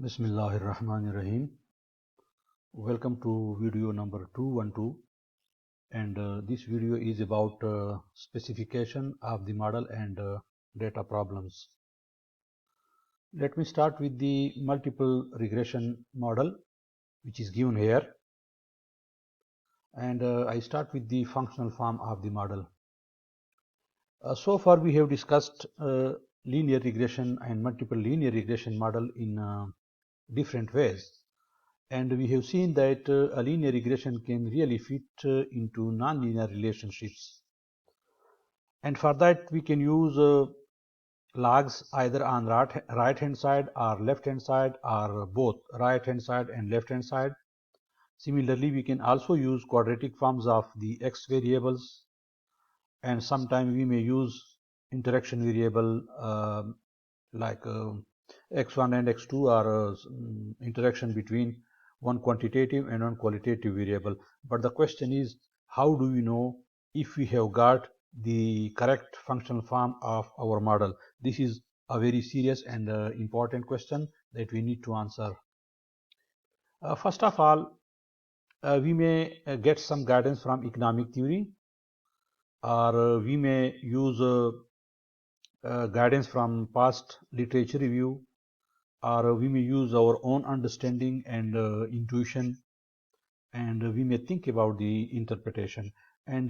Bismillahirrahmanirrahim. Welcome to video number 212, and this video is about specification of the model and data problems. Let me start with the multiple regression model, which is given here, and I start with the functional form of the model. So far we have discussed linear regression and multiple linear regression model in different ways. And we have seen that a linear regression can really fit into nonlinear relationships. And for that, we can use logs either on right hand side or left hand side, or both right hand side and left hand side. Similarly, we can also use quadratic forms of the x variables, and sometimes we may use interaction variable like x1 and x2 are interaction between one quantitative and one qualitative variable. But the question is, how do we know if we have got the correct functional form of our model? This is a very serious and important question that we need to answer. First of all, we may get some guidance from economic theory, or we may use guidance from past literature review, or we may use our own understanding and intuition, and we may think about the interpretation, and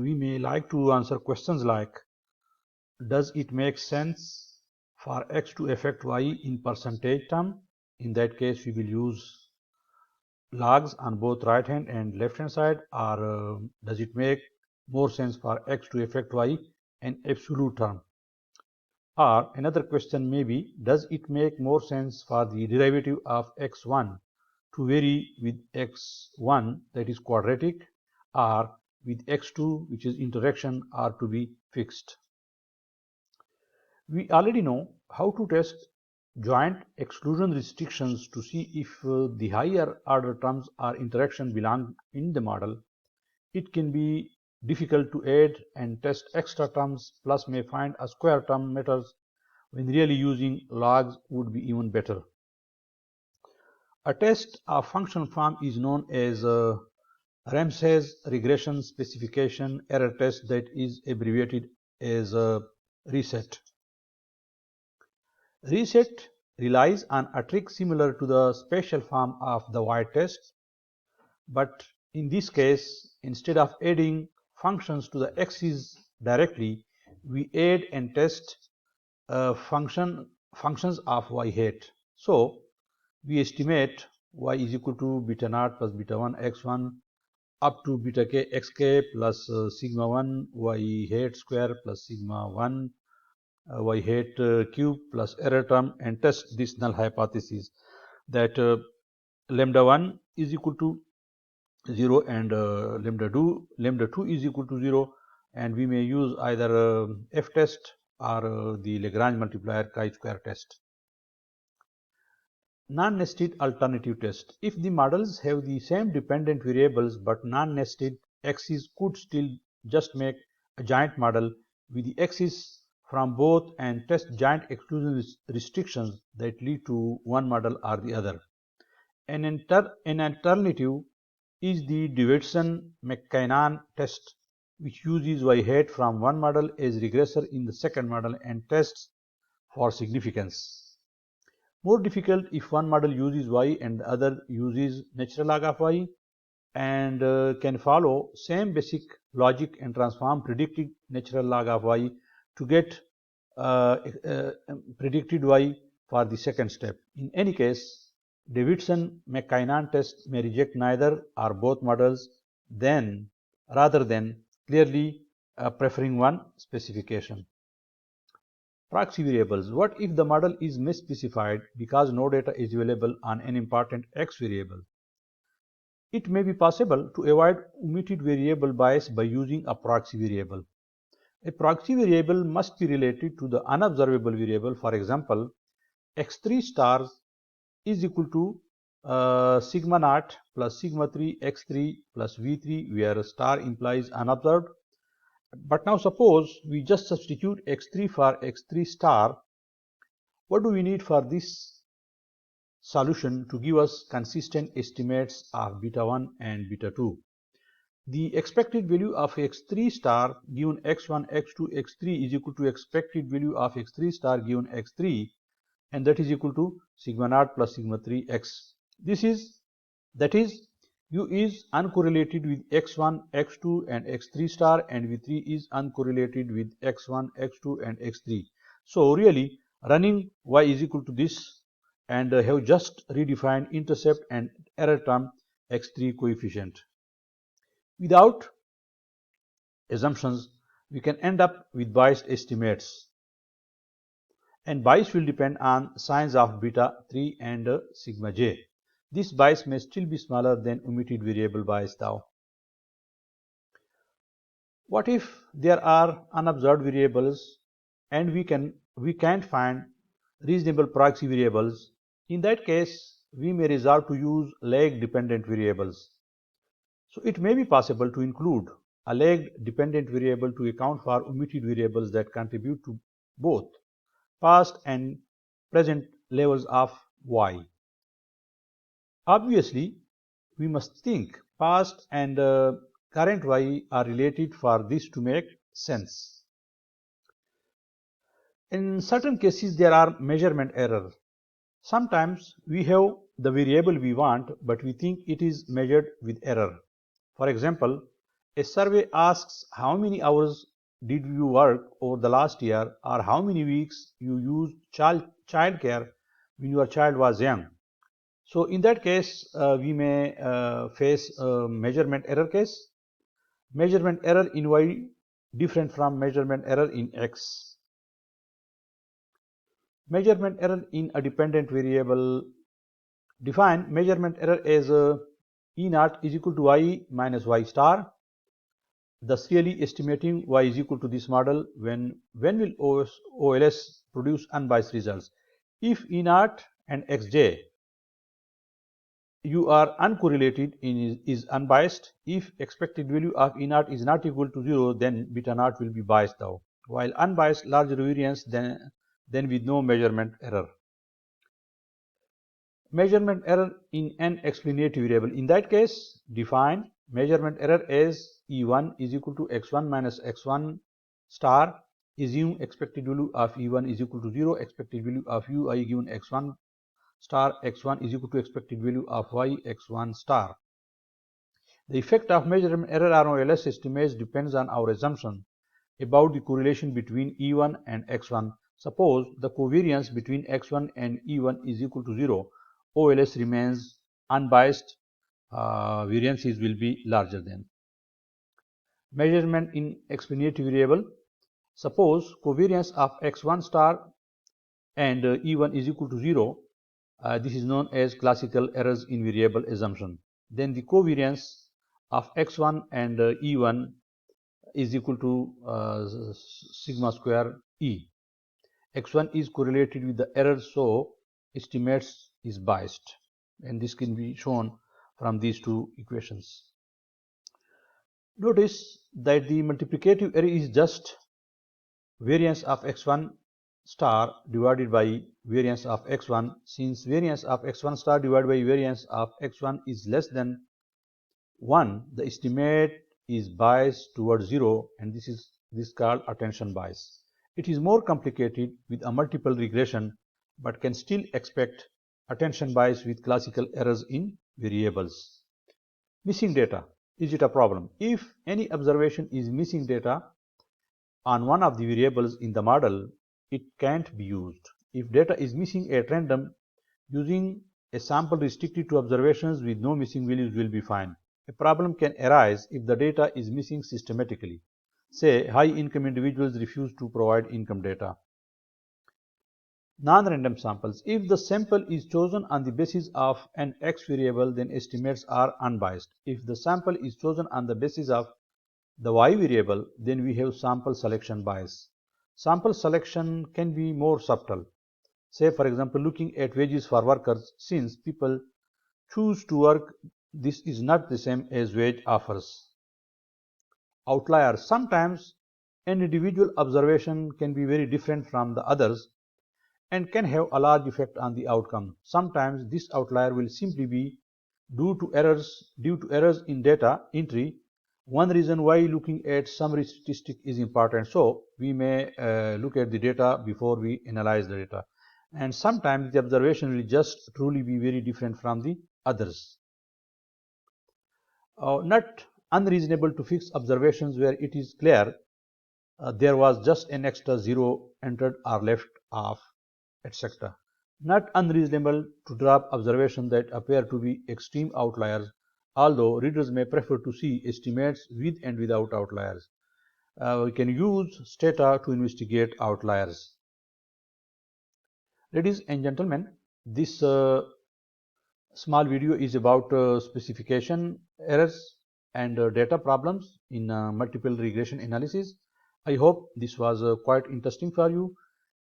we may like to answer questions like, does it make sense for x to affect y in percentage term? In that case, we will use logs on both right hand and left hand side. Or does it make more sense for x to affect y in absolute term? Or another question may be, does it make more sense for the derivative of x1 to vary with x1, that is quadratic, or with x2, which is interaction, are to be fixed? We already know how to test joint exclusion restrictions to see if the higher order terms or interaction belong in the model. It can be difficult to add and test extra terms, plus may find a square term matters when really using logs would be even better. A test of functional form is known as Ramsey's regression specification error test, that is abbreviated as RESET. RESET relies on a trick similar to the special form of the Wyatt test, but in this case, instead of adding functions to the x's directly, we add and test functions of y hat. So we estimate y is equal to beta naught plus beta 1 x1 up to beta k xk plus sigma 1 y hat square plus sigma 1 y hat cube plus error term, and test this null hypothesis that lambda 1 is equal to 0 and lambda 2 is equal to 0, and we may use either f test or the Lagrange multiplier chi-square test. Non-nested alternative test. If the models have the same dependent variables but non-nested, x's could still just make a giant model with the x's from both and test giant exclusion restrictions that lead to one model or the other. An alternative is the Davidson-McKinnon test, which uses y hat from one model as regressor in the second model and tests for significance. More difficult if one model uses y and the other uses natural log of y, and can follow same basic logic and transform predicted natural log of y to get predicted y for the second step. In any case, Davidson-McKinnon test may reject neither or both models, rather than clearly preferring one specification. Proxy variables. What if the model is misspecified because no data is available on an important x variable? It may be possible to avoid omitted variable bias by using a proxy variable. A proxy variable must be related to the unobservable variable. For example, x3 stars is equal to sigma naught plus sigma 3 x3 plus v3, where star implies unobserved. But now suppose we just substitute x3 for x3 star. What do we need for this solution to give us consistent estimates of beta 1 and beta 2. The expected value of x3 star given x1, x2, x3 is equal to expected value of x3 star given x3, and that is equal to sigma naught plus sigma 3 x. That is u is uncorrelated with x1, x2 and x3 star, and v3 is uncorrelated with x1, x2 and x3. So really running y is equal to this and have just redefined intercept and error term x3 coefficient. Without assumptions, we can end up with biased estimates, and bias will depend on signs of beta 3 and sigma j. This bias may still be smaller than omitted variable bias though. What if there are unobserved variables and we can't find reasonable proxy variables? In that case, we may resort to use lag dependent variables. So it may be possible to include a lag dependent variable to account for omitted variables that contribute to both past and present levels of y. Obviously, we must think past and current y are related for this to make sense. In certain cases, there are measurement error. Sometimes we have the variable we want, but we think it is measured with error. For example, a survey asks how many hours did you work over the last year, or how many weeks you used child care when your child was young. So in that case, we may face a measurement error case. Measurement error in y different from measurement error in x. Measurement error in a dependent variable. Define measurement error as E naught is equal to y minus y star, thus really estimating y is equal to this model when will OLS produce unbiased results. If E naught and xj you are uncorrelated is unbiased. If expected value of E naught is not equal to 0, then beta naught will be biased though, while unbiased larger variance than with no measurement error. Measurement error in an explanative variable. In that case, define measurement error as E1 is equal to x1 minus x1 star. Assume expected value of E1 is equal to 0. Expected value of ui given x1 star x1 is equal to expected value of y x1 star. The effect of measurement error on OLS estimates depends on our assumption about the correlation between E1 and x1. Suppose the covariance between x1 and E1 is equal to 0. OLS remains unbiased, variances will be larger than. Measurement in explanative variable. Suppose covariance of x1 star and E1 is equal to 0. This is known as classical errors in variable assumption. Then the covariance of x1 and E1 is equal to sigma square E. x1 is correlated with the error, so estimates is biased, and this can be shown from these two equations. Notice that the multiplicative error is just variance of x1 star divided by variance of x1. Since variance of x1 star divided by variance of x1 is less than 1, the estimate is biased towards 0, and this is called attention bias. It is more complicated with a multiple regression, but can still expect attention bias with classical errors in variables. Missing data. Is it a problem? If any observation is missing data on one of the variables in the model, it can't be used. If data is missing at random, using a sample restricted to observations with no missing values will be fine. A problem can arise if the data is missing systematically. Say, high-income individuals refuse to provide income data. Non-random samples. If the sample is chosen on the basis of an X variable, then estimates are unbiased. If the sample is chosen on the basis of the Y variable, then we have sample selection bias. Sample selection can be more subtle. Say, for example, looking at wages for workers, since people choose to work, this is not the same as wage offers. Outliers. Sometimes an individual observation can be very different from the others. and can have a large effect on the outcome. Sometimes this outlier will simply be due to errors in data entry. One reason why looking at summary statistic is important. So we may look at the data before we analyze the data. And sometimes the observation will just truly be very different from the others. Not unreasonable to fix observations where it is clear there was just an extra zero entered or left off, etc. Not unreasonable to drop observations that appear to be extreme outliers, although readers may prefer to see estimates with and without outliers. We can use Stata to investigate outliers. Ladies and gentlemen, this small video is about specification errors and data problems in multiple regression analysis. I hope this was quite interesting for you,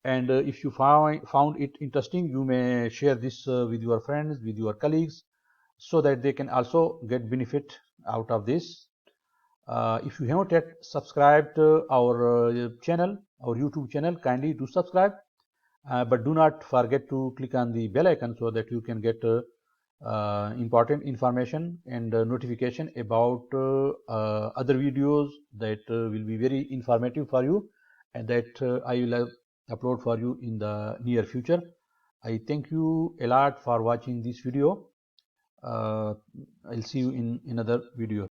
and if you found it interesting, you may share this with your friends, with your colleagues, so that they can also get benefit out of this. If you haven't yet subscribed our channel, our YouTube channel, kindly do subscribe, but do not forget to click on the bell icon so that you can get important information and notification about other videos that will be very informative for you and that I will upload for you in the near future. I thank you a lot for watching this video. I'll see you in another video.